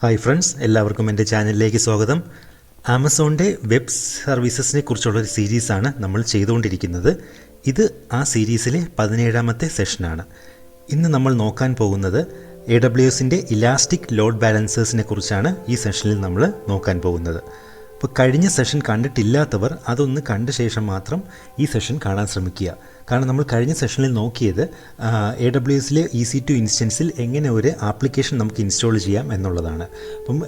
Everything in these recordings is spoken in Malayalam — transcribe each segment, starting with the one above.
ഹായ് ഫ്രണ്ട്സ്, എല്ലാവർക്കും എൻ്റെ ചാനലിലേക്ക് സ്വാഗതം. ആമസോണിൻ്റെ വെബ് സർവീസസിനെ കുറിച്ചുള്ളൊരു സീരീസാണ് നമ്മൾ ചെയ്തുകൊണ്ടിരിക്കുന്നത്. ഇത് ആ സീരീസിലെ 17ാമത്തെ സെഷനാണ്. ഇന്ന് നമ്മൾ നോക്കാൻ പോകുന്നത് AWSൻ്റെ ഇലാസ്റ്റിക് ലോഡ് ബാലൻസേഴ്സിനെ കുറിച്ചാണ് ഈ സെഷനിൽ നമ്മൾ നോക്കാൻ പോകുന്നത്. അപ്പോൾ കഴിഞ്ഞ സെഷൻ കണ്ടിട്ടില്ലാത്തവർ അതൊന്ന് കണ്ട ശേഷം മാത്രം ഈ സെഷൻ കാണാൻ ശ്രമിക്കുക. കാരണം നമ്മൾ കഴിഞ്ഞ സെഷനിൽ നോക്കിയത് AWSലെ EC2 ഇൻസ്റ്റൻസിൽ എങ്ങനെ ഒരു ആപ്ലിക്കേഷൻ നമുക്ക് ഇൻസ്റ്റാൾ ചെയ്യാം എന്നുള്ളതാണ്. അപ്പം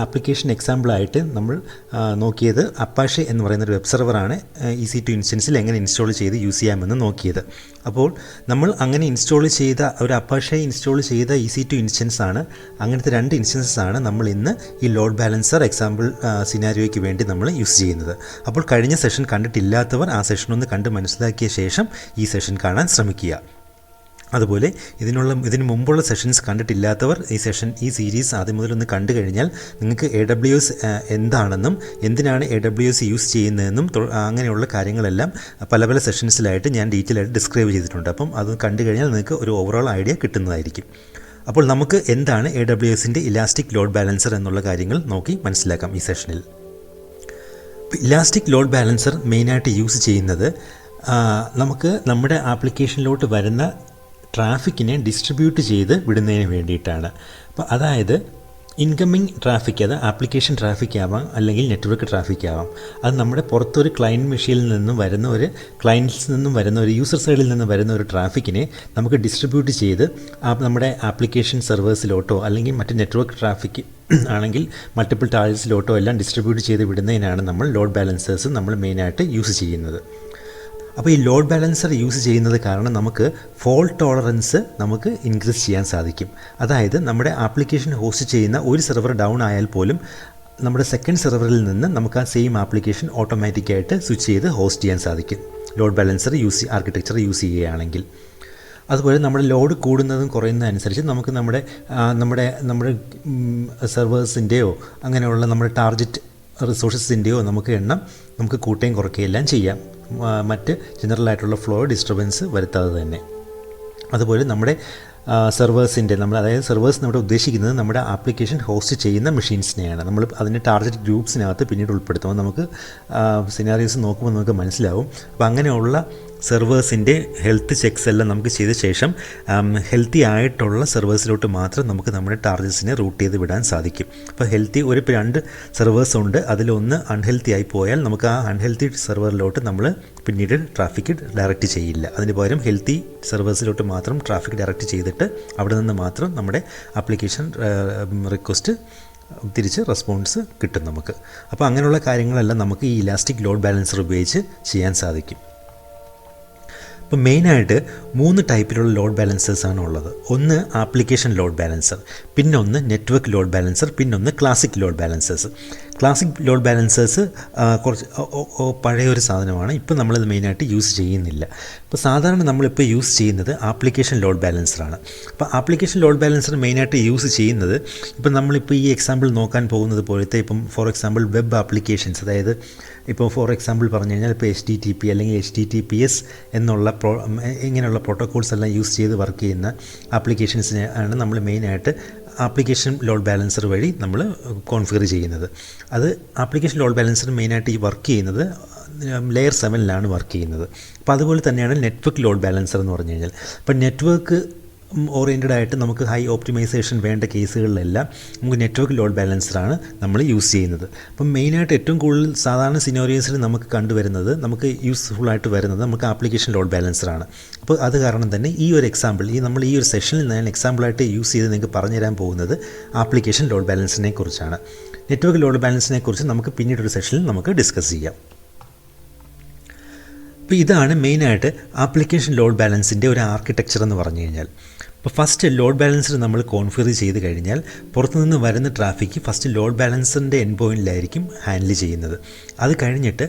ആപ്ലിക്കേഷൻ എക്സാമ്പിളായിട്ട് നമ്മൾ നോക്കിയത് അപ്പാഷെ എന്ന് പറയുന്നൊരു വെബ് സെർവറാണ് EC2 ഇൻസ്റ്റൻസിൽ എങ്ങനെ ഇൻസ്റ്റാൾ ചെയ്ത് യൂസ് ചെയ്യാമെന്ന് നോക്കിയത്. അപ്പോൾ നമ്മൾ അങ്ങനെ ഇൻസ്റ്റാൾ ചെയ്ത ഒരു അപ്പാഷെ ഇൻസ്റ്റാൾ ചെയ്ത EC2 ഇൻസ്റ്റൻസ് ആണ്. അങ്ങനത്തെ 2 ഇൻസ്റ്റൻസസ് ആണ് നമ്മൾ ഇന്ന് ഈ ലോഡ് ബാലൻസർ എക്സാമ്പിൾ സിനാരിയോയ്ക്ക് വേണ്ടി നമ്മൾ യൂസ് ചെയ്യുന്നത്. അപ്പോൾ കഴിഞ്ഞ സെഷൻ കണ്ടിട്ടില്ലാത്തവർ ആ സെഷൻ ഒന്ന് കണ്ട് മനസ്സിലാക്കിയ ശേഷം ഈ സെഷൻ കാണാൻ ശ്രമിക്കുക. അതുപോലെ ഇതിന് മുമ്പുള്ള സെഷൻസ് കണ്ടിട്ടില്ലാത്തവർ ഈ സീരീസ് ആദ്യം മുതലൊന്ന് കണ്ടു കഴിഞ്ഞാൽ നിങ്ങൾക്ക് AWS എന്താണെന്നും എന്തിനാണ് AWS യൂസ് ചെയ്യുന്നതെന്നും അങ്ങനെയുള്ള കാര്യങ്ങളെല്ലാം പല സെഷൻസിലായിട്ട് ഞാൻ ഡീറ്റെയിൽ ആയിട്ട് ഡിസ്ക്രൈബ് ചെയ്തിട്ടുണ്ട്. അപ്പം അത് കണ്ടു കഴിഞ്ഞാൽ നിങ്ങൾക്ക് ഒരു ഓവറോൾ ഐഡിയ കിട്ടുന്നതായിരിക്കും. അപ്പോൾ നമുക്ക് എന്താണ് AWSൻ്റെ ഇലാസ്റ്റിക് ലോഡ് ബാലൻസർ എന്നുള്ള കാര്യങ്ങൾ നോക്കി മനസ്സിലാക്കാം ഈ സെഷനിൽ. ഇലാസ്റ്റിക് ലോഡ് ബാലൻസർ മെയിനായിട്ട് യൂസ് ചെയ്യുന്നത് നമുക്ക് നമ്മുടെ ആപ്ലിക്കേഷനിലോട്ട് വരുന്ന ട്രാഫിക്കിനെ ഡിസ്ട്രിബ്യൂട്ട് ചെയ്ത് വിടുന്നതിന് വേണ്ടിയിട്ടാണ്. അപ്പോൾ അതായത് ഇൻകമ്മിങ് ട്രാഫിക്, അത് ആപ്ലിക്കേഷൻ ട്രാഫിക് ആവാം, അല്ലെങ്കിൽ നെറ്റ്വർക്ക് ട്രാഫിക് ആവാം. അത് നമ്മുടെ പുറത്തൊരു ക്ലയൻറ്റ് മെഷീനിൽ നിന്നും വരുന്ന ഒരു യൂസർ സൈഡിൽ നിന്ന് വരുന്ന ഒരു ട്രാഫിക്കിനെ നമുക്ക് ഡിസ്ട്രിബ്യൂട്ട് ചെയ്ത് നമ്മുടെ ആപ്ലിക്കേഷൻ സെർവേഴ്സിലോട്ടോ അല്ലെങ്കിൽ മറ്റ് നെറ്റ്വർക്ക് ട്രാഫിക് ആണെങ്കിൽ മൾട്ടിപ്പിൾ ടാർഗറ്റ്സിലോട്ടോ എല്ലാം ഡിസ്ട്രിബ്യൂട്ട് ചെയ്ത് വിടുന്നതിനാണ് നമ്മൾ ലോഡ് ബാലൻസേഴ്സ് നമ്മൾ മെയിനായിട്ട് യൂസ് ചെയ്യുന്നത്. അപ്പോൾ ഈ ലോഡ് ബാലൻസർ യൂസ് ചെയ്യുന്നത് കാരണം നമുക്ക് ഫോൾട്ട് ടോളറൻസ് നമുക്ക് ഇൻക്രീസ് ചെയ്യാൻ സാധിക്കും. അതായത് നമ്മുടെ ആപ്ലിക്കേഷൻ ഹോസ്റ്റ് ചെയ്യുന്ന ഒരു സെർവർ ഡൗൺ ആയാൽ പോലും നമ്മുടെ സെക്കൻഡ് സെർവറിൽ നിന്ന് നമുക്ക് ആ സെയിം ആപ്ലിക്കേഷൻ ഓട്ടോമാറ്റിക്കായിട്ട് സ്വിച്ച് ചെയ്ത് ഹോസ്റ്റ് ചെയ്യാൻ സാധിക്കും ലോഡ് ബാലൻസർ ആർക്കിടെക്ചർ യൂസ് ചെയ്യുകയാണെങ്കിൽ. അതുപോലെ നമ്മുടെ ലോഡ് കൂടുന്നതും കുറയുന്നതനുസരിച്ച് നമുക്ക് നമ്മുടെ സെർവേഴ്സിൻ്റെയോ അങ്ങനെയുള്ള നമ്മുടെ ടാർഗറ്റ് റിസോഴ്സസിൻ്റെയോ എണ്ണം നമുക്ക് കൂട്ടുകയും കുറയ്ക്കുകയും എല്ലാം ചെയ്യാം, മറ്റ് ജനറലായിട്ടുള്ള ഫ്ലോ ഡിസ്റ്റർബൻസ് വരുത്താതെ തന്നെ. അതുപോലെ നമ്മുടെ സെർവേഴ്സിൻ്റെ അതായത് സെർവേഴ്സ് നമ്മുടെ ഉദ്ദേശിക്കുന്നത് നമ്മുടെ ആപ്ലിക്കേഷൻ ഹോസ്റ്റ് ചെയ്യുന്ന മെഷീൻസിനെയാണ്. നമ്മൾ അതിൻ്റെ ടാർഗറ്റ് ഗ്രൂപ്പ്സിനകത്ത് പിന്നീട് ഉൾപ്പെടുത്തുമ്പോൾ നമുക്ക് സിനാരിയോസ് നോക്കുമ്പോൾ നമുക്ക് മനസ്സിലാവും. അപ്പോൾ അങ്ങനെയുള്ള സെർവേഴ്സിൻ്റെ ഹെൽത്ത് ചെക്സ് എല്ലാം നമുക്ക് ചെയ്ത ശേഷം ഹെൽത്തി ആയിട്ടുള്ള സെർവേഴ്സിലോട്ട് മാത്രം നമുക്ക് നമ്മുടെ ടാർഗറ്റ്സിനെ റൂട്ട് ചെയ്ത് വിടാൻ സാധിക്കും. അപ്പോൾ ഒരു 2 സെർവേഴ്സ് ഉണ്ട്, അതിലൊന്ന് അൺഹെൽത്തി ആയി പോയാൽ നമുക്ക് ആ അൺഹെൽത്തി സെർവറിലോട്ട് നമ്മൾ പിന്നീട് ട്രാഫിക് ഡയറക്റ്റ് ചെയ്യില്ല. അതിന് പകരം ഹെൽത്തി സെർവേഴ്സിലോട്ട് മാത്രം ട്രാഫിക് ഡയറക്റ്റ് ചെയ്തിട്ട് അവിടെ നിന്ന് മാത്രം നമ്മുടെ ആപ്ലിക്കേഷൻ റിക്വസ്റ്റ് തിരിച്ച് റെസ്പോൺസ് കിട്ടും നമുക്ക്. അപ്പോൾ അങ്ങനെയുള്ള കാര്യങ്ങളെല്ലാം നമുക്ക് ഈ ഇലാസ്റ്റിക് ലോഡ് ബാലൻസർ ഉപയോഗിച്ച് ചെയ്യാൻ സാധിക്കും. ഇപ്പോൾ മെയിനായിട്ട് 3 ടൈപ്പിലുള്ള ലോഡ് ബാലൻസേഴ്സാണ് ഉള്ളത്. ഒന്ന് ആപ്ലിക്കേഷൻ ലോഡ് ബാലൻസർ, പിന്നൊന്ന് നെറ്റ്വർക്ക് ലോഡ് ബാലൻസർ, പിന്നൊന്ന് ക്ലാസിക് ലോഡ് ബാലൻസേഴ്സ്. ക്ലാസിക് ലോഡ് ബാലൻസേഴ്സ് കുറച്ച് പഴയൊരു സാധനമാണ്, ഇപ്പോൾ നമ്മളിത് മെയിനായിട്ട് യൂസ് ചെയ്യുന്നില്ല. ഇപ്പോൾ സാധാരണ നമ്മളിപ്പോൾ യൂസ് ചെയ്യുന്നത് ആപ്ലിക്കേഷൻ ലോഡ് ബാലൻസറാണ്. അപ്പോൾ ആപ്ലിക്കേഷൻ ലോഡ് ബാലൻസർ മെയിനായിട്ട് യൂസ് ചെയ്യുന്നത് ഇപ്പോൾ നമ്മളിപ്പോൾ ഈ എക്സാമ്പിൾ നോക്കാൻ പോകുന്നത് പോലത്തെ ഇപ്പം ഫോർ എക്സാമ്പിൾ വെബ് ആപ്ലിക്കേഷൻസ്, അതായത് ഇപ്പോൾ ഫോർ എക്സാമ്പിൾ പറഞ്ഞു കഴിഞ്ഞാൽ ഇപ്പോൾ HTTP അല്ലെങ്കിൽ HTTPS എന്നുള്ള ഇങ്ങനെയുള്ള പ്രോട്ടോക്കോൾസ് എല്ലാം യൂസ് ചെയ്ത് വർക്ക് ചെയ്യുന്ന ആപ്ലിക്കേഷൻസിനെ ആണ് നമ്മൾ മെയിനായിട്ട് ആപ്ലിക്കേഷൻ ലോഡ് ബാലൻസർ വഴി നമ്മൾ കോൺഫിഗർ ചെയ്യുന്നത്. അത് ആപ്ലിക്കേഷൻ ലോഡ് ബാലൻസർ മെയിനായിട്ട് ഈ വർക്ക് ചെയ്യുന്നത് ലെയർ 7ലാണ് വർക്ക് ചെയ്യുന്നത്. അപ്പോൾ അതുപോലെ തന്നെയാണ് നെറ്റ്വർക്ക് ലോഡ് ബാലൻസർ എന്ന് പറഞ്ഞു കഴിഞ്ഞാൽ. അപ്പോൾ നെറ്റ്വർക്ക് ഓറിയൻറ്റഡ് ആയിട്ട് നമുക്ക് ഹൈ ഓപ്റ്റിമൈസേഷൻ വേണ്ട കേസുകളിലെല്ലാം നമുക്ക് നെറ്റ്വർക്ക് ലോഡ് ബാലൻസറാണ് നമ്മൾ യൂസ് ചെയ്യുന്നത്. അപ്പം മെയിനായിട്ട് ഏറ്റവും കൂടുതൽ സാധാരണ സിനോറിയോസിൽ നമുക്ക് കണ്ടുവരുന്നത്, നമുക്ക് യൂസ്ഫുള്ളായിട്ട് വരുന്നത് നമുക്ക് ആപ്ലിക്കേഷൻ ലോഡ് ബാലൻസറാണ്. അപ്പോൾ അത് കാരണം തന്നെ ഈ ഒരു എക്സാമ്പിൾ നമ്മൾ ഈ ഒരു സെഷനിൽ ഞാൻ എക്സാമ്പിളായിട്ട് യൂസ് ചെയ്ത് നിങ്ങൾക്ക് പറഞ്ഞുതരാൻ പോകുന്നത് ആപ്ലിക്കേഷൻ ലോഡ് ബാലൻസിനെ കുറിച്ചാണ്. നെറ്റ്വർക്ക് ലോഡ് ബാലൻസിനെ കുറിച്ച് നമുക്ക് പിന്നീടൊരു സെഷനിൽ നമുക്ക് ഡിസ്കസ് ചെയ്യാം. അപ്പോൾ ഇതാണ് മെയിനായിട്ട് ആപ്ലിക്കേഷൻ ലോഡ് ബാലൻസിൻ്റെ ഒരു ആർക്കിടെക്ചർ എന്ന് പറഞ്ഞു കഴിഞ്ഞാൽ. അപ്പോൾ ഫസ്റ്റ് ലോഡ് ബാലൻസർ നമ്മൾ കോൺഫിഗർ ചെയ്ത് കഴിഞ്ഞാൽ പുറത്തുനിന്ന് വരുന്ന ട്രാഫിക്ക് ഫസ്റ്റ് ലോഡ് ബാലൻസറിൻ്റെ എൻഡ് പോയിൻറ്റിലായിരിക്കും ഹാൻഡിൽ ചെയ്യുന്നത്. അത് കഴിഞ്ഞിട്ട്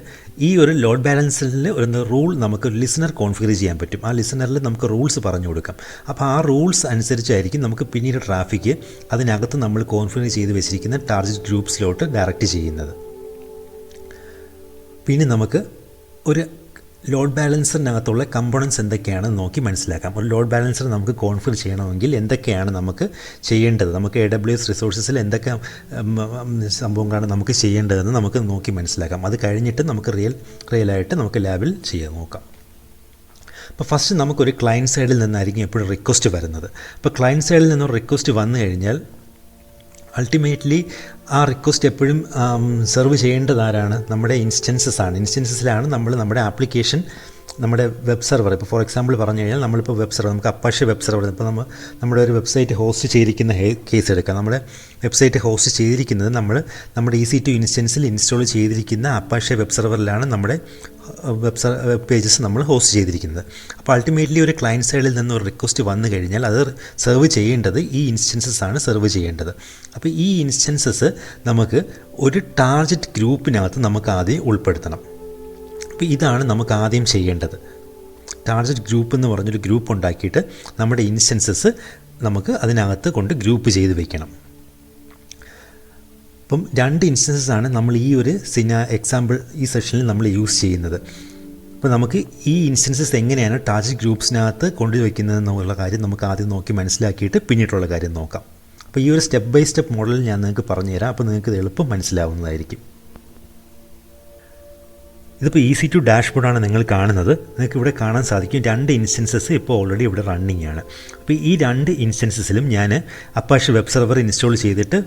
ഈ ഒരു ലോഡ് ബാലൻസറിൽ ഒരു റൂൾ നമുക്ക് ലിസണർ കോൺഫിഗർ ചെയ്യാൻ പറ്റും. ആ ലിസണറിൽ നമുക്ക് റൂൾസ് പറഞ്ഞു കൊടുക്കാം. അപ്പോൾ ആ റൂൾസ് അനുസരിച്ചായിരിക്കും നമുക്ക് പിന്നീട് ട്രാഫിക്ക് അതിനകത്ത് നമ്മൾ കോൺഫിഗർ ചെയ്ത് വെച്ചിരിക്കുന്ന ടാർഗറ്റ് ഗ്രൂപ്പ്സിലോട്ട് ഡയറക്റ്റ് ചെയ്യുന്നത്. പിന്നെ നമുക്ക് ഒരു ലോഡ് ബാലൻസറിനകത്തുള്ള കമ്പോണൻസ് എന്തൊക്കെയാണെന്ന് നോക്കി മനസ്സിലാക്കാം. ഒരു ലോഡ് ബാലൻസർ നമുക്ക് കോൺഫിഗർ ചെയ്യണമെങ്കിൽ എന്തൊക്കെയാണ് നമുക്ക് ചെയ്യേണ്ടത്, നമുക്ക് AWS റിസോഴ്സസിൽ എന്തൊക്കെ സംഭവങ്ങളാണ് നമുക്ക് ചെയ്യേണ്ടതെന്ന് നമുക്ക് നോക്കി മനസ്സിലാക്കാം. അത് കഴിഞ്ഞിട്ട് നമുക്ക് റിയലായിട്ട് നമുക്ക് ലാബിൽ ചെയ്യാൻ നോക്കാം. അപ്പോൾ ഫസ്റ്റ് നമുക്കൊരു ക്ലയൻറ്റ് സൈഡിൽ നിന്നായിരിക്കും എപ്പോഴും റിക്വസ്റ്റ് വരുന്നത്. അപ്പോൾ ക്ലയൻറ്റ് സൈഡിൽ നിന്നൊരു റിക്വസ്റ്റ് വന്നു കഴിഞ്ഞാൽ അൾട്ടിമേറ്റ്ലി ആ റിക്വസ്റ്റ് എപ്പോഴും സെർവ് ചെയ്യേണ്ടത് ആരാണ്? നമ്മുടെ ഇൻസ്റ്റൻസസിലാണ് നമ്മൾ നമ്മുടെ ആപ്ലിക്കേഷൻ, നമ്മുടെ വെബ് സെർവർ. ഇപ്പോൾ ഫോർ എക്സാമ്പിൾ പറഞ്ഞു കഴിഞ്ഞാൽ നമ്മളിപ്പോൾ വെബ് സെർവർ, നമുക്ക് അപ്പാഷെ വെബ് സെർവർ, ഇപ്പോൾ നമ്മുടെ ഒരു വെബ്സൈറ്റ് ഹോസ്റ്റ് ചെയ്തിരിക്കുന്ന കേസ് എടുക്കാം. നമ്മുടെ വെബ്സൈറ്റ് ഹോസ്റ്റ് ചെയ്തിരിക്കുന്നത് നമ്മുടെ EC2 ഇൻസ്റ്റൻസിൽ ഇൻസ്റ്റാൾ ചെയ്തിരിക്കുന്ന അപ്പാഷെ വെബ് സെർവറിലാണ് നമ്മുടെ വെബ് പേജസ് നമ്മൾ ഹോസ്റ്റ് ചെയ്തിരിക്കുന്നത്. അപ്പോൾ അൾട്ടിമേറ്റ്ലി ഒരു ക്ലയൻറ്റ് സൈഡിൽ നിന്ന് ഒരു റിക്വസ്റ്റ് വന്നു കഴിഞ്ഞാൽ അത് സെർവ് ചെയ്യേണ്ടത് ഈ ഇൻസ്റ്റൻസസാണ് സെർവ് ചെയ്യേണ്ടത്. അപ്പോൾ ഈ ഇൻസ്റ്റൻസസ് നമുക്ക് ഒരു ടാർഗറ്റ് ഗ്രൂപ്പിനകത്ത് നമുക്ക് ആദ്യം ഉൾപ്പെടുത്തണം. അപ്പോൾ ഇതാണ് നമുക്ക് ആദ്യം ചെയ്യേണ്ടത്. ടാർഗറ്റ് ഗ്രൂപ്പ് എന്ന് പറഞ്ഞൊരു ഗ്രൂപ്പ് ഉണ്ടാക്കിയിട്ട് നമ്മുടെ ഇൻസ്റ്റൻസസ് നമുക്ക് അതിനകത്ത് കൊണ്ട് ഗ്രൂപ്പ് ചെയ്ത് വെക്കണം. അപ്പം 2 ഇൻസ്റ്റൻസസാണ് നമ്മൾ ഈ ഒരു എക്സാമ്പിൾ ഈ സെഷനിൽ നമ്മൾ യൂസ് ചെയ്യുന്നത്. അപ്പോൾ നമുക്ക് ഈ ഇൻസ്റ്റൻസസ് എങ്ങനെയാണ് ടാർഗറ്റ് ഗ്രൂപ്പ്സിനകത്ത് കൊണ്ടുവയ്ക്കുന്നതെന്നുള്ള കാര്യം നമുക്ക് ആദ്യം നോക്കി മനസ്സിലാക്കിയിട്ട് പിന്നീടുള്ള കാര്യം നോക്കാം. അപ്പോൾ ഈ ഒരു സ്റ്റെപ്പ് ബൈ സ്റ്റെപ്പ് മോഡൽ ഞാൻ നിങ്ങൾക്ക് പറഞ്ഞുതരാം. അപ്പോൾ നിങ്ങൾക്ക് ഇത് എളുപ്പം മനസ്സിലാവുന്നതായിരിക്കും. ഇതിപ്പോൾ EC2 ഡാഷ്ബോർഡാണ് നിങ്ങൾ കാണുന്നത്. നിങ്ങൾക്ക് ഇവിടെ കാണാൻ സാധിക്കും 2 ഇൻസ്റ്റൻസസ് ഇപ്പോൾ ഓൾറെഡി ഇവിടെ റണ്ണിങ് ആണ്. അപ്പോൾ ഈ 2 ഇൻസ്റ്റൻസസിലും ഞാൻ അപ്പാഷെ വെബ് സെർവർ ഇൻസ്റ്റാൾ ചെയ്തിട്ട്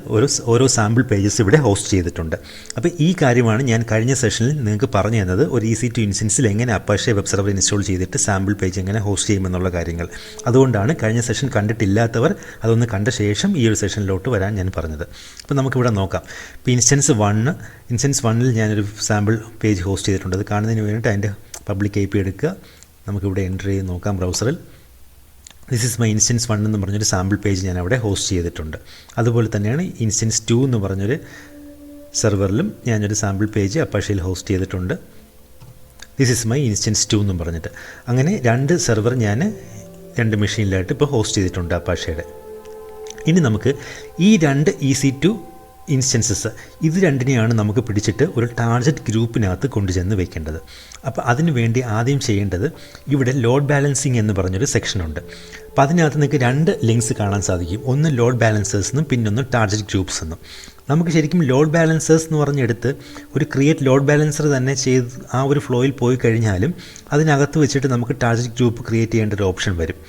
ഓരോ സാമ്പിൾ പേജസ് ഇവിടെ ഹോസ്റ്റ് ചെയ്തിട്ടുണ്ട്. അപ്പോൾ ഈ കാര്യമാണ് ഞാൻ കഴിഞ്ഞ സെഷനിൽ നിങ്ങൾക്ക് പറഞ്ഞു തന്നത്. ഒരു EC2 ഇൻസ്റ്റൻസിൽ എങ്ങനെ അപ്പാഷെ വെബ് സെർവർ ഇൻസ്റ്റാൾ ചെയ്തിട്ട് സാമ്പിൾ പേജ് എങ്ങനെ ഹോസ്റ്റ് ചെയ്യുമെന്നുള്ള കാര്യങ്ങൾ. അതുകൊണ്ടാണ് കഴിഞ്ഞ സെഷൻ കണ്ടിട്ടില്ലാത്തവർ അതൊന്ന് കണ്ട ശേഷം ഈ ഒരു സെഷനിലോട്ട് വരാൻ ഞാൻ പറഞ്ഞത്. അപ്പോൾ നമുക്കിവിടെ നോക്കാം. ഇപ്പോൾ ഇൻസ്റ്റൻസ് 1ൽ ഞാനൊരു സാമ്പിൾ പേജ് ഹോസ്റ്റ് ചെയ്തിട്ടുണ്ട്. അത് കാണുന്നതിന് വേണ്ടിയിട്ട് അതിൻ്റെ പബ്ലിക് IP എടുക്കുക. നമുക്കിവിടെ എൻ്റർ ചെയ്ത് നോക്കാം ബ്രൗസറിൽ. ദിസ് ഈസ് മൈ ഇൻസ്റ്റൻസ് 1 എന്ന് പറഞ്ഞൊരു സാമ്പിൾ പേജ് ഞാൻ അവിടെ ഹോസ്റ്റ് ചെയ്തിട്ടുണ്ട്. അതുപോലെ തന്നെയാണ് ഇൻസ്റ്റൻസ് 2 എന്ന് പറഞ്ഞൊരു സെർവറിലും ഞാനൊരു സാമ്പിൾ പേജ് അപ്പാഷയിൽ ഹോസ്റ്റ് ചെയ്തിട്ടുണ്ട്. ദിസ് ഈസ് മൈ ഇൻസ്റ്റൻസ് 2 എന്നും പറഞ്ഞിട്ട്. അങ്ങനെ 2 സെർവർ ഞാൻ 2 മെഷീനിലായിട്ട് ഇപ്പോൾ ഹോസ്റ്റ് ചെയ്തിട്ടുണ്ട് അപ്പാഷയുടെ. ഇനി നമുക്ക് ഈ 2 EC2 ഇൻസ്റ്റൻസസ് ഇത് രണ്ടിനെയാണ് നമുക്ക് പിടിച്ചിട്ട് ഒരു ടാർഗറ്റ് ഗ്രൂപ്പിനകത്ത് കൊണ്ടുചെന്ന് വെക്കേണ്ടത്. അപ്പോൾ അതിനു വേണ്ടി ആദ്യം ചെയ്യേണ്ടത് ഇവിടെ ലോഡ് ബാലൻസിങ് എന്ന് പറഞ്ഞൊരു സെക്ഷനുണ്ട്. അപ്പോൾ അതിനകത്ത് നിങ്ങൾക്ക് 2 ലിങ്ക്സ് കാണാൻ സാധിക്കും. ഒന്ന് ലോഡ് ബാലൻസേഴ്സ് എന്നും പിന്നൊന്ന് ടാർഗറ്റ് ഗ്രൂപ്പ്സ് എന്നും. നമുക്ക് ശരിക്കും ലോഡ് ബാലൻസേഴ്സ് എന്ന് പറഞ്ഞെടുത്ത് ഒരു ക്രിയേറ്റ് ലോഡ് ബാലൻസർ തന്നെ ചെയ്ത് ആ ഒരു ഫ്ലോയിൽ പോയി കഴിഞ്ഞാലും അതിനകത്ത് വെച്ചിട്ട് നമുക്ക് ടാർഗറ്റ് ഗ്രൂപ്പ് ക്രിയേറ്റ് ചെയ്യേണ്ട ഒരു ഓപ്ഷൻ വരും.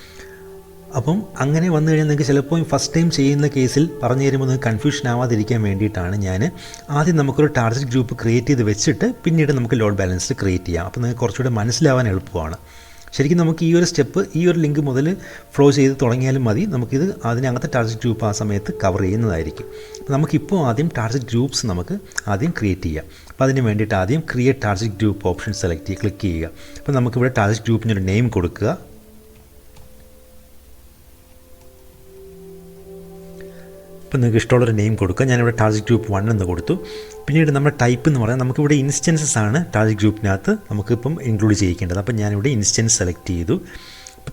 അപ്പം അങ്ങനെ വന്നു കഴിഞ്ഞാൽ നിങ്ങൾക്ക് ചിലപ്പോൾ ഫസ്റ്റ് ടൈം ചെയ്യുന്ന കേസിൽ പറഞ്ഞു തരുമ്പോൾ നിങ്ങൾക്ക് കൺഫ്യൂഷൻ ആവാതിരിക്കാൻ വേണ്ടിയിട്ടാണ് ഞാൻ ആദ്യം നമുക്കൊരു ടാർഗറ്റ് ഗ്രൂപ്പ് ക്രിയേറ്റ് ചെയ്ത് വെച്ചിട്ട് പിന്നീട് നമുക്ക് ലോഡ് ബാലൻസ് ക്രിയേറ്റ് ചെയ്യാം. അപ്പോൾ നിങ്ങൾക്ക് കുറച്ചുകൂടെ മനസ്സിലാവാൻ എളുപ്പമാണ്. ശരിക്കും നമുക്ക് ഈ ഒരു സ്റ്റെപ്പ് ഈ ഒരു ലിങ്ക് മുതൽ ഫ്ലോ ചെയ്ത് തുടങ്ങിയാലും മതി. നമുക്കിത് അതിനകത്ത് ടാർഗറ്റ് ഗ്രൂപ്പ് ആ സമയത്ത് കവർ ചെയ്യുന്നതായിരിക്കും. അപ്പോൾ നമുക്കിപ്പോൾ ആദ്യം ടാർഗറ്റ് ഗ്രൂപ്പ്സ് നമുക്ക് ആദ്യം ക്രിയേറ്റ് ചെയ്യാം. അപ്പോൾ അതിന് വേണ്ടിയിട്ട് ആദ്യം create target group option click ചെയ്യുക. അപ്പോൾ നമുക്കിവിടെ ടാർഗറ്റ് ഗ്രൂപ്പിനൊരു നെയിം കൊടുക്കുക. ഇപ്പോൾ നിങ്ങൾക്ക് ഇഷ്ടമുള്ളൊരു നെയിം കൊടുക്കുക. ഞാനിവിടെ ടാർഗറ്റ് ഗ്രൂപ്പ് 1 എന്ന് കൊടുത്തു. പിന്നീട് നമ്മുടെ ടൈപ്പ് എന്ന് പറയാം, നമുക്കിവിടെ ഇൻസ്റ്റൻസസ് ആണ് ടാർഗറ്റ് ഗ്രൂപ്പിനകത്ത് നമുക്കിപ്പം ഇൻക്ലൂഡ് ചെയ്യിക്കേണ്ടത്. അപ്പോൾ ഞാനിവിടെ ഇൻസ്റ്റൻസ് സെലക്ട് ചെയ്തു.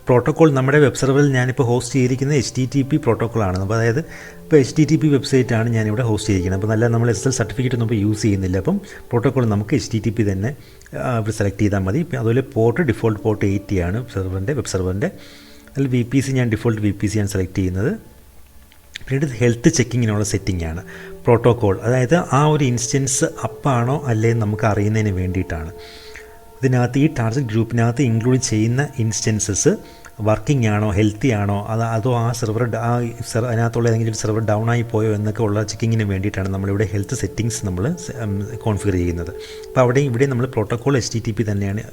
പ്രോട്ടോക്കോൾ നമ്മുടെ വെബ് സെർവറിൽ ഞാനിപ്പോൾ ഹോസ്റ്റ് ചെയ്തിരിക്കുന്നത് HTTP പ്രോട്ടോക്കോളാണ്. അപ്പോൾ അതായത് ഇപ്പോൾ HTTP വെബ്സൈറ്റാണ് ഞാനിവിടെ ഹോസ്റ്റ് ചെയ്തിരിക്കുന്നത്. അപ്പോൾ നല്ല നമ്മൾ SSL സർട്ടിഫിക്കറ്റ് ഒന്നും ഇപ്പോൾ യൂസ് ചെയ്യുന്നില്ല. അപ്പം പ്രോട്ടോക്കോൾ നമുക്ക് HTTP തന്നെ ഇവിടെ സെലക്ട് ചെയ്താൽ മതി. അതുപോലെ ഡിഫോൾട്ട് പോർട്ട് 80 ആണ് വെബ് സെർവറിൻ്റെ. അതിൽ VPC ഞാൻ ഡിഫോൾട്ട് VPC ആണ് സെലക്ട് ചെയ്യുന്നത്. പിന്നീട് ഹെൽത്ത് ചെക്കിങ്ങിനുള്ള സെറ്റിംഗ് ആണ്. പ്രോട്ടോക്കോൾ അതായത് ആ ഒരു ഇൻസ്റ്റൻസ് അപ്പാണോ അല്ലേ നമുക്ക് അറിയുന്നതിന് വേണ്ടിയിട്ടാണ്. ഇതിനകത്ത് ഈ ടാർഗറ്റ് ഗ്രൂപ്പിനകത്ത് ഇൻക്ലൂഡ് ചെയ്യുന്ന ഇൻസ്റ്റൻസസ് വർക്കിംഗ് ആണോ ഹെൽത്തി ആണോ അതോ ആ സെർവർ അതിനകത്തുള്ള ഏതെങ്കിലും സെർവർ ഡൗൺ ആയി പോയോ എന്നൊക്കെ ഉള്ള ചെക്കിങ്ങിന് വേണ്ടിയിട്ടാണ് നമ്മളിവിടെ ഹെൽത്ത് സെറ്റിങ്സ് നമ്മൾ കോൺഫിഗർ ചെയ്യുന്നത്. അപ്പോൾ ഇവിടെ നമ്മൾ പ്രോട്ടോക്കോൾ HTTP തന്നെയാണ്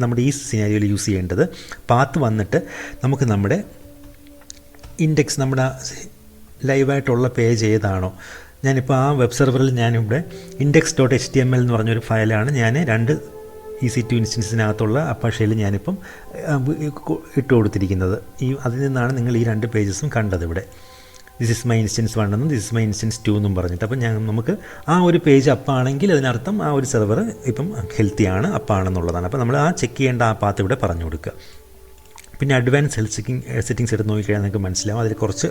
നമ്മുടെ ഈ സിനാരിയോയിൽ യൂസ് ചെയ്യേണ്ടത്. പാത്ത് വന്നിട്ട് നമുക്ക് നമ്മുടെ ഇൻഡെക്സ് നമ്മുടെ ലൈവായിട്ടുള്ള പേജ് ഏതാണോ, ഞാനിപ്പോൾ ആ വെബ് സെർവറിൽ ഞാനിവിടെ index.html എന്ന് പറഞ്ഞൊരു ഫയലാണ് ഞാൻ 2 EC2 ഇൻസ്റ്റൻസിനകത്തുള്ള അപ്പാഷയിൽ ഞാനിപ്പം ഇട്ട് കൊടുത്തിരിക്കുന്നത്. അതിൽ നിന്നാണ് നിങ്ങൾ ഈ 2 പേജസും കണ്ടത്. ഇവിടെ ദിസ് ഇസ് മൈ ഇൻസ്റ്റൻസ് 1 എന്നും ദിസ് ഇസ് മൈ ഇൻസ്റ്റൻസ് 2 എന്നും പറഞ്ഞിട്ട്. അപ്പം നമുക്ക് ആ ഒരു പേജ് അപ്പാണെങ്കിൽ അതിനർത്ഥം ആ ഒരു സെർവർ ഇപ്പം ഹെൽത്തിയാണ് അപ്പാണെന്നുള്ളതാണ്. അപ്പോൾ നമ്മൾ ആ ചെക്ക് ചെയ്യേണ്ട ആ പാത്ത് ഇവിടെ പറഞ്ഞു കൊടുക്കുക. പിന്നെ അഡ്വാൻസ് ഹെൽത്ത് സെറ്റിങ്സ് എടുത്ത് നോക്കിക്കഴിഞ്ഞാൽ നിങ്ങൾക്ക് മനസ്സിലാവും. അതിൽ കുറച്ച്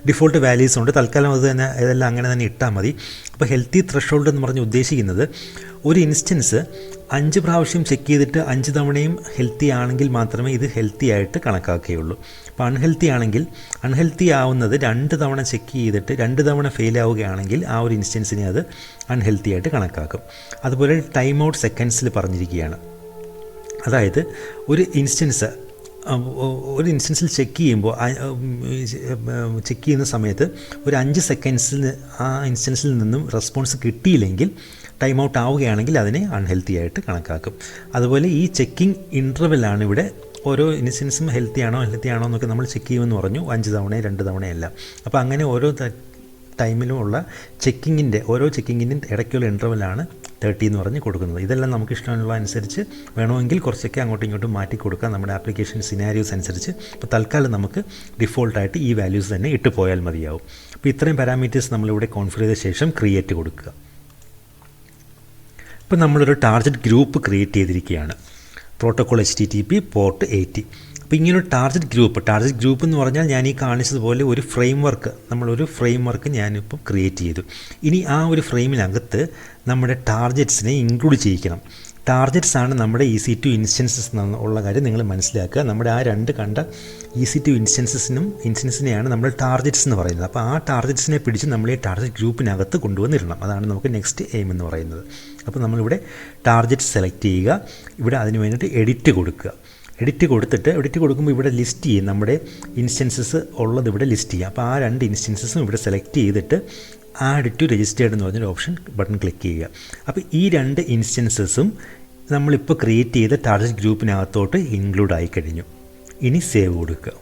ഡിഫോൾട്ട് വാല്യൂസ് ഉണ്ട്. തൽക്കാലം അത് തന്നെ ഇതെല്ലാം അങ്ങനെ തന്നെ ഇട്ടാൽ മതി. അപ്പോൾ ഹെൽത്തി ത്രെഷോൾഡ് എന്ന് പറഞ്ഞ് ഉദ്ദേശിക്കുന്നത് ഒരു ഇൻസ്റ്റൻസ് 5 പ്രാവശ്യം ചെക്ക് ചെയ്തിട്ട് 5 തവണയും ഹെൽത്തി ആണെങ്കിൽ മാത്രമേ ഇത് ഹെൽത്തി ആയിട്ട് കണക്കാക്കുകയുള്ളൂ. അപ്പോൾ അൺഹെൽത്തി ആവുന്നത് 2 തവണ ചെക്ക് ചെയ്തിട്ട് 2 തവണ ഫെയിൽ ആവുകയാണെങ്കിൽ ആ ഒരു ഇൻസ്റ്റൻസിനെ അത് അൺഹെൽത്തി ആയിട്ട് കണക്കാക്കും. അതുപോലെ ടൈം ഔട്ട് സെക്കൻഡ്സിൽ പറഞ്ഞിരിക്കുകയാണ്. അതായത് ഒരു ഇൻസ്റ്റൻസിൽ ചെക്ക് ചെയ്യുന്ന സമയത്ത് ഒരു 5 സെക്കൻഡ്സിൽ ആ ഇൻസ്റ്റൻസിൽ നിന്നും റെസ്പോൺസ് കിട്ടിയില്ലെങ്കിൽ ടൈം ഔട്ട് ആവുകയാണെങ്കിൽ അതിനെ അൺഹെൽത്തി ആയിട്ട് കണക്കാക്കും. അതുപോലെ ഈ ചെക്കിംഗ് ഇൻ്റർവെല്ലാണ് ഇവിടെ ഓരോ ഇൻസ്റ്റൻസും ഹെൽത്തി ആണോ എന്നൊക്കെ നമ്മൾ ചെക്ക് ചെയ്യുമെന്ന് പറഞ്ഞു. 5 തവണ 2 തവണയല്ല. അപ്പോൾ അങ്ങനെ ഓരോ ടൈമിലുമുള്ള ഓരോ ചെക്കിങ്ങിൻ്റെയും ഇടയ്ക്കുള്ള ഇൻ്റർവെല്ലാണ് 30 എന്ന് പറഞ്ഞ് കൊടുക്കുന്നത്. ഇതെല്ലാം നമുക്ക് ഇഷ്ടമുള്ള അനുസരിച്ച് വേണമെങ്കിൽ കുറച്ചൊക്കെ അങ്ങോട്ടും ഇങ്ങോട്ടും മാറ്റി കൊടുക്കാം നമ്മുടെ ആപ്ലിക്കേഷൻ സിനാരിയോസ് അനുസരിച്ച്. അപ്പോൾ തൽക്കാലം നമുക്ക് ഡിഫോൾട്ടായിട്ട് ഈ വാല്യൂസ് തന്നെ ഇട്ട് പോയാൽ മതിയാവും. അപ്പോൾ ഇത്രയും പാരാമീറ്റേഴ്സ് നമ്മളിവിടെ കോൺഫിഗർ ചെയ്ത ശേഷം ക്രിയേറ്റ് കൊടുക്കുക. ഇപ്പോൾ നമ്മളൊരു ടാർഗറ്റ് ഗ്രൂപ്പ് ക്രിയേറ്റ് ചെയ്തിരിക്കുകയാണ്. Protocol HTTP port 80. അപ്പോൾ ഇങ്ങനൊരു ടാർഗറ്റ് ഗ്രൂപ്പ് എന്ന് പറഞ്ഞാൽ ഞാൻ ഈ കാണിച്ചതുപോലെ ഒരു നമ്മളൊരു ഫ്രെയിംവർക്ക് ഞാനിപ്പോൾ ക്രിയേറ്റ് ചെയ്തു. ഇനി ആ ഒരു ഫ്രെയിമിനകത്ത് നമ്മുടെ ടാർഗറ്റ്സിനെ ഇൻക്ലൂഡ് ചെയ്യിക്കണം. ടാർഗറ്റ്സ് ആണ് നമ്മുടെ EC2 ഇൻസ്റ്റൻസസ് ഉള്ള കാര്യം നിങ്ങൾ മനസ്സിലാക്കുക. നമ്മുടെ ആ 2 കണ്ട EC2 ഇൻസ്റ്റൻസിനെയാണ് നമ്മൾ ടാർഗറ്റ്സ് എന്ന് പറയുന്നത്. അപ്പോൾ ആ ടാർഗറ്റ്സിനെ പിടിച്ച് നമ്മൾ ഈ ടാർഗറ്റ് ഗ്രൂപ്പിനകത്ത് കൊണ്ടുവന്നിടണം. അതാണ് നമുക്ക് നെക്സ്റ്റ് എയിം എന്ന് പറയുന്നത്. അപ്പോൾ നമ്മളിവിടെ ടാർഗറ്റ് സെലക്ട് ചെയ്യുക. ഇവിടെ അതിന് വേണ്ടിയിട്ട് എഡിറ്റ് കൊടുക്കുക. എഡിറ്റ് കൊടുക്കുമ്പോൾ ഇവിടെ ലിസ്റ്റ് ചെയ്യും, നമ്മുടെ ഇൻസ്റ്റൻസസ് ഉള്ളത് ഇവിടെ ലിസ്റ്റ് ചെയ്യുക. അപ്പോൾ ആ 2 ഇൻസ്റ്റൻസസും ഇവിടെ സെലക്ട് ചെയ്തിട്ട് ആഡ് ടു രജിസ്റ്റേർഡ് എന്ന് പറഞ്ഞൊരു ഓപ്ഷൻ ബട്ടൺ ക്ലിക്ക് ചെയ്യുക. അപ്പോൾ ഈ 2 ഇൻസ്റ്റൻസസും നമ്മളിപ്പോൾ ക്രിയേറ്റ് ചെയ്ത ടാർഗറ്റ് ഗ്രൂപ്പിനകത്തോട്ട് ഇൻക്ലൂഡ് ആയിക്കഴിഞ്ഞു. ഇനി സേവ് കൊടുക്കുക.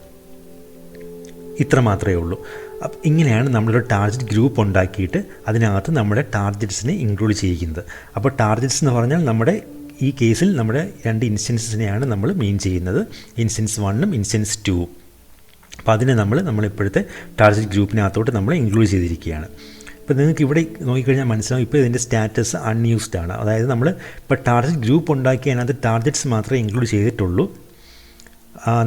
ഇത്ര മാത്രമേ ഉള്ളൂ. അപ്പോൾ ഇങ്ങനെയാണ് നമ്മളൊരു ടാർഗറ്റ് ഗ്രൂപ്പ് ഉണ്ടാക്കിയിട്ട് അതിനകത്ത് നമ്മുടെ ടാർഗറ്റ്സിനെ ഇൻക്ലൂഡ് ചെയ്യിക്കുന്നത്. അപ്പോൾ ടാർഗറ്റ്സ് എന്ന് പറഞ്ഞാൽ നമ്മുടെ ഈ കേസിൽ നമ്മുടെ 2 ഇൻസ്റ്റൻസിനെയാണ് നമ്മൾ മീൻ ചെയ്യുന്നത്, ഇൻസ്റ്റൻസ് 1ഉം ഇൻസ്റ്റൻസ് 2ഉം. അപ്പോൾ അതിനെ നമ്മളിപ്പോഴത്തെ ടാർഗറ്റ് ഗ്രൂപ്പിനകത്തോട്ട് നമ്മൾ ഇൻക്ലൂഡ് ചെയ്തിരിക്കുകയാണ്. ഇപ്പോൾ നിങ്ങൾക്ക് ഇവിടെ നോക്കിക്കഴിഞ്ഞാൽ മനസ്സിലാവും, ഇപ്പോൾ ഇതിൻ്റെ സ്റ്റാറ്റസ് അൺയൂസ്ഡ് ആണ്. അതായത് നമ്മൾ ഇപ്പോൾ ടാർഗറ്റ് ഗ്രൂപ്പ് ഉണ്ടാക്കി അതിനകത്ത് ടാർഗറ്റ്സ് മാത്രമേ ഇൻക്ലൂഡ് ചെയ്തിട്ടുള്ളൂ.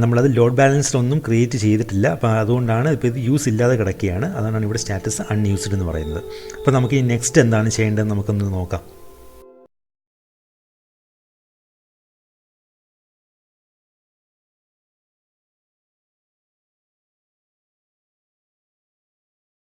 നമ്മളത് ലോഡ് ബാലൻസിലൊന്നും ക്രിയേറ്റ് ചെയ്തിട്ടില്ല. അപ്പോൾ അതുകൊണ്ടാണ് ഇപ്പോൾ ഇത് യൂസ് ഇല്ലാതെ കിടക്കുകയാണ്. അതാണ് ഇവിടെ സ്റ്റാറ്റസ് അൺയൂസ്ഡ് എന്ന് പറയുന്നത്. അപ്പോൾ നമുക്ക് ഈ നെക്സ്റ്റ് എന്താണ് ചെയ്യേണ്ടതെന്ന് നമുക്കൊന്ന് നോക്കാം.